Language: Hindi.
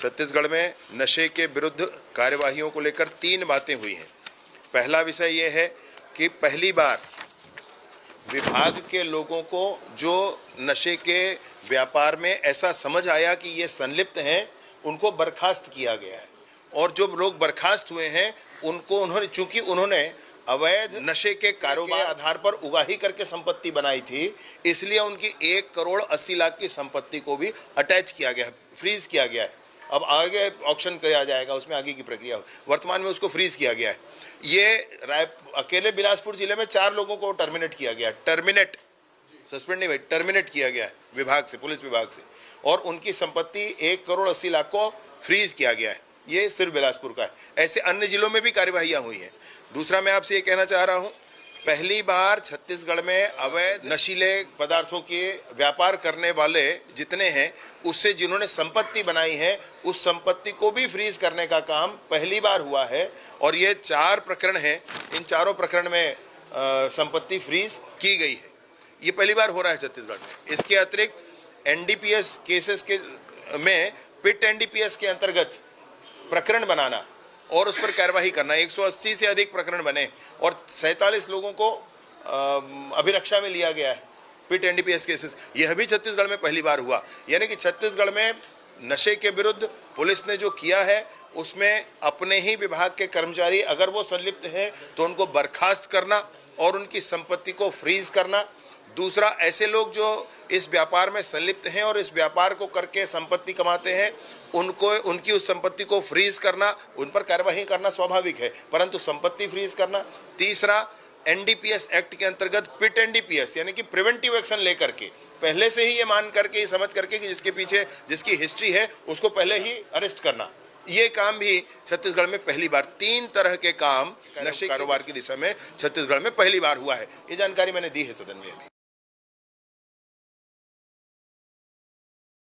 छत्तीसगढ़ में नशे के विरुद्ध कार्यवाहियों को लेकर 3 बातें हुई हैं। पहला विषय ये है कि पहली बार विभाग के लोगों को जो नशे के व्यापार में ऐसा समझ आया कि ये संलिप्त हैं, उनको बर्खास्त किया गया है। और जो लोग बर्खास्त हुए हैं उन्होंने चूंकि उन्होंने अवैध नशे के कारोबार के आधार पर उगाही करके संपत्ति बनाई थी, इसलिए उनकी 1 करोड़ 80 लाख की संपत्ति को भी अटैच किया गया है, फ्रीज किया गया है। अब आगे ऑक्शन किया जाएगा, उसमें आगे की प्रक्रिया हो। वर्तमान में उसको फ्रीज किया गया है। ये अकेले बिलासपुर जिले में 4 लोगों को टर्मिनेट किया गया, सस्पेंड नहीं भाई, टर्मिनेट किया गया है विभाग से, पुलिस विभाग से, और उनकी संपत्ति 1 करोड़ 80 लाख को फ्रीज किया गया है। ये सिर्फ बिलासपुर का है। ऐसे अन्य जिलों में भी कार्यवाहियां हुई हैं। दूसरा, मैं आपसे ये कहना चाह रहा हूं, पहली बार छत्तीसगढ़ में अवैध नशीले पदार्थों के व्यापार करने वाले जितने हैं, उससे जिन्होंने संपत्ति बनाई है, उस संपत्ति को भी फ्रीज करने का काम पहली बार हुआ है। और ये 4 प्रकरण हैं। इन चारों प्रकरण में संपत्ति फ्रीज की गई है। ये पहली बार हो रहा है छत्तीसगढ़ में। इसके अतिरिक्त एनडीपीएस केसेस के में पिट एनडीपीएस के अंतर्गत प्रकरण बनाना और उस पर कार्रवाई करना, 180 से अधिक प्रकरण बने और 47 लोगों को अभिरक्षा में लिया गया है। पिट एनडीपीएस केसेस, यह भी छत्तीसगढ़ में पहली बार हुआ। यानी कि छत्तीसगढ़ में नशे के विरुद्ध पुलिस ने जो किया है, उसमें अपने ही विभाग के कर्मचारी अगर वो संलिप्त हैं तो उनको बर्खास्त करना और उनकी संपत्ति को फ्रीज करना। दूसरा, ऐसे लोग जो इस व्यापार में संलिप्त हैं और इस व्यापार को करके संपत्ति कमाते हैं, उनकी उस संपत्ति को फ्रीज करना, उन पर कार्रवाई करना स्वाभाविक है, परंतु संपत्ति फ्रीज करना। तीसरा, एनडीपीएस एक्ट के अंतर्गत पिट एनडीपीएस यानी कि प्रिवेंटिव एक्शन लेकर के, पहले से ही ये मान करके, ये समझ करके कि जिसके पीछे जिसकी हिस्ट्री है उसको पहले ही अरेस्ट करना। ये काम भी छत्तीसगढ़ में पहली बार, 3 तरह के काम नशे कारोबार की दिशा में छत्तीसगढ़ में पहली बार हुआ है। ये जानकारी मैंने दी है सदन में।